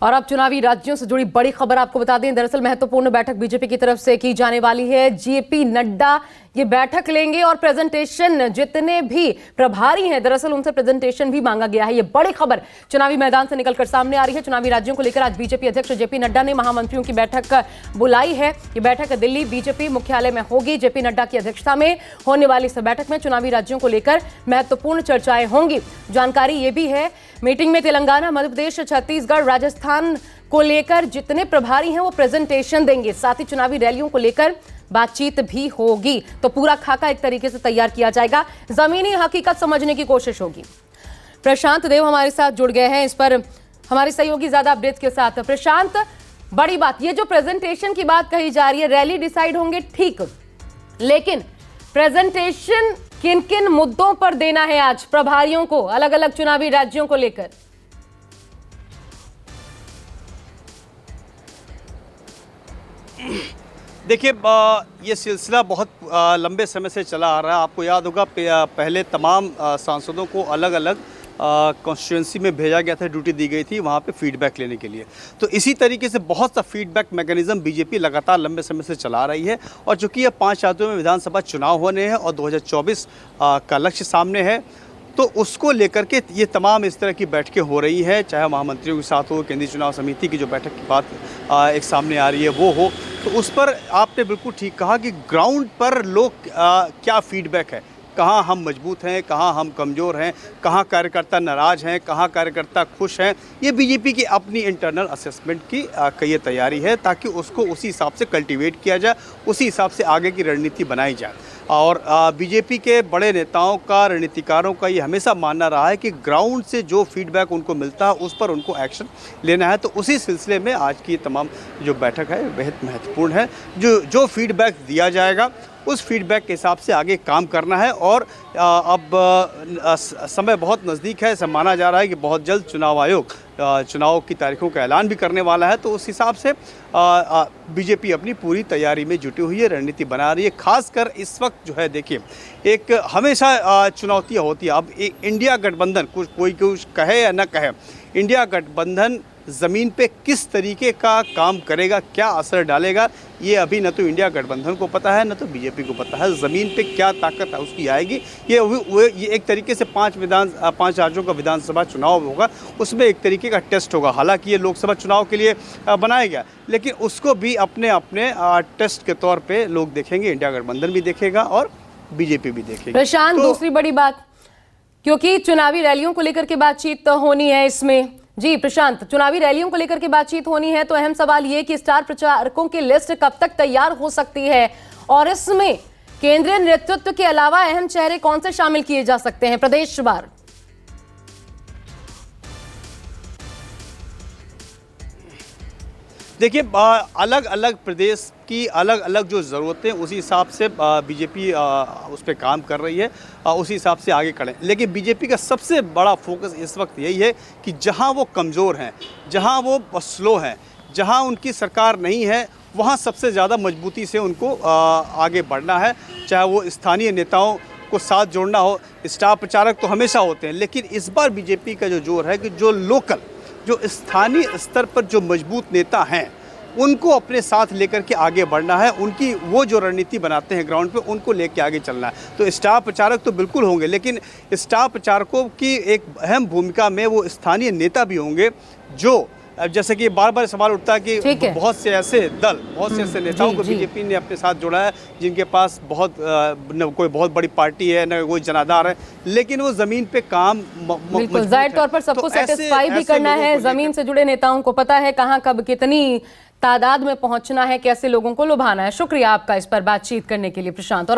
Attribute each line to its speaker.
Speaker 1: और अब चुनावी राज्यों से जुड़ी बड़ी खबर आपको बता दें। दरअसल महत्वपूर्ण बैठक बीजेपी की तरफ से की जाने वाली है। जेपी नड्डा ये बैठक लेंगे और प्रेजेंटेशन जितने भी प्रभारी हैं दरअसल उनसे प्रेजेंटेशन भी मांगा गया है। ये बड़ी खबर चुनावी मैदान से निकलकर सामने आ रही है। चुनावी राज्यों को लेकर आज बीजेपी अध्यक्ष जेपी नड्डा ने महामंत्रियों की बैठक बुलाई है। ये बैठक दिल्ली बीजेपी मुख्यालय में होगी। जेपी नड्डा की अध्यक्षता में होने वाली इस बैठक में चुनावी राज्यों को लेकर महत्वपूर्ण चर्चाएं होंगी। जानकारी ये भी है मीटिंग में तेलंगाना, मध्य प्रदेश, छत्तीसगढ़, राजस्थान को लेकर जितने प्रभारी हैं वो प्रेजेंटेशन देंगे। साथ ही चुनावी रैलियों को लेकर बातचीत भी होगी। तो पूरा खाका एक तरीके से तैयार किया जाएगा। जमीनी हकीकत समझने की कोशिश होगी। प्रशांत देव हमारे साथ जुड़ गए हैं इस पर हमारे सहयोगी ज्यादा अपडेट के साथ। प्रशांत, बड़ी बात ये जो प्रेजेंटेशन की बात कही जा रही है, रैली डिसाइड होंगे ठीक, लेकिन प्रेजेंटेशन किन किन मुद्दों पर देना है आज प्रभारियों को अलग अलग चुनावी राज्यों को लेकर?
Speaker 2: देखिए, ये सिलसिला बहुत लंबे समय से चला आ रहा है। आपको याद होगा पहले तमाम सांसदों को अलग अलग कॉन्स्टिट्यूंसी में भेजा गया था, ड्यूटी दी गई थी वहाँ पे फीडबैक लेने के लिए। तो इसी तरीके से बहुत सा फीडबैक मैकेनिज्म बीजेपी लगातार लंबे समय से चला रही है। और चूँकि ये 5 राज्यों में विधानसभा चुनाव होने हैं और 2024 का लक्ष्य सामने है, तो उसको लेकर के ये तमाम इस तरह की बैठकें हो रही है। चाहे महामंत्रियों के साथ हो, केंद्रीय चुनाव समिति की जो बैठक की बात एक सामने आ रही है वो हो, तो उस पर आपने बिल्कुल ठीक कहा कि ग्राउंड पर लोग क्या फीडबैक है, कहाँ हम मजबूत हैं, कहाँ हम कमज़ोर हैं, कहाँ कार्यकर्ता नाराज़ हैं, कहाँ कार्यकर्ता खुश हैं। ये बीजेपी की अपनी इंटरनल असेसमेंट की ये तैयारी है ताकि उसको उसी हिसाब से कल्टीवेट किया जाए, उसी हिसाब से आगे की रणनीति बनाई जाए। और बीजेपी के बड़े नेताओं का, रणनीतिकारों का ये हमेशा मानना रहा है कि ग्राउंड से जो फीडबैक उनको मिलता है उस पर उनको एक्शन लेना है। तो उसी सिलसिले में आज की तमाम जो बैठक है बेहद महत्वपूर्ण है। जो फीडबैक दिया जाएगा उस फीडबैक के हिसाब से आगे काम करना है। और अब समय बहुत नज़दीक है। ऐसा माना जा रहा है कि बहुत जल्द चुनाव आयोग चुनाव की तारीखों का ऐलान भी करने वाला है। तो उस हिसाब से बीजेपी अपनी पूरी तैयारी में जुटी हुई है, रणनीति बना रही है। खासकर इस वक्त जो है देखिए, एक हमेशा चुनौतियाँ होती है। अब इंडिया गठबंधन, कोई कुछ कहे या न कहे, इंडिया गठबंधन ज़मीन पे किस तरीके का काम करेगा, क्या असर डालेगा, ये अभी न तो इंडिया गठबंधन को पता है न तो बीजेपी को पता है। ज़मीन पे क्या ताकत है उसकी आएगी। ये एक तरीके से 5 राज्यों का विधानसभा चुनाव होगा, उसमें एक तरीके का टेस्ट होगा। हालांकि ये लोकसभा चुनाव के लिए बनाया गया, लेकिन उसको भी अपने अपने टेस्ट के तौर पर लोग देखेंगे। इंडिया गठबंधन भी देखेगा और बीजेपी भी देखेगी।
Speaker 1: प्रशांत, दूसरी बड़ी बात, क्योंकि चुनावी रैलियों को लेकर के बातचीत होनी है इसमें। जी प्रशांत, चुनावी रैलियों को लेकर के बातचीत होनी है, तो अहम सवाल ये कि स्टार प्रचारकों की लिस्ट कब तक तैयार हो सकती है और इसमें केंद्रीय नेतृत्व के अलावा अहम चेहरे कौन से शामिल किए जा सकते हैं प्रदेशवार?
Speaker 2: देखिए, अलग अलग प्रदेश की अलग अलग जो ज़रूरतें उसी हिसाब से बीजेपी उस पर काम कर रही है, उसी हिसाब से आगे करें। लेकिन बीजेपी का सबसे बड़ा फोकस इस वक्त यही है कि जहां वो कमज़ोर हैं, जहां वो स्लो हैं, जहां उनकी सरकार नहीं है, वहां सबसे ज़्यादा मजबूती से उनको आगे बढ़ना है। चाहे वो स्थानीय नेताओं को साथ जोड़ना हो। स्टार प्रचारक तो हमेशा होते हैं, लेकिन इस बार बीजेपी का जो जोर है कि जो लोकल, जो स्थानीय स्तर पर जो मजबूत नेता हैं उनको अपने साथ लेकर के आगे बढ़ना है। उनकी वो जो रणनीति बनाते हैं ग्राउंड पे, उनको लेके आगे चलना है। तो स्टार प्रचारक तो बिल्कुल होंगे, लेकिन स्टार प्रचारकों की एक अहम भूमिका में वो स्थानीय नेता भी होंगे, जो जैसे कि बार बार सवाल उठता है कि बहुत से ऐसे नेताओं को बीजेपी ने अपने साथ जोड़ा है जिनके पास न कोई बहुत बड़ी पार्टी है, न कोई जनाधार है, लेकिन वो जमीन पे काम
Speaker 1: जाहिर तौर पर सबको सेटिस्फाई भी करना है। जमीन से जुड़े नेताओं को पता है कहां कब कितनी तादाद में पहुंचना है, कैसे लोगों को लुभाना है। शुक्रिया आपका इस पर बातचीत करने के लिए प्रशांत। और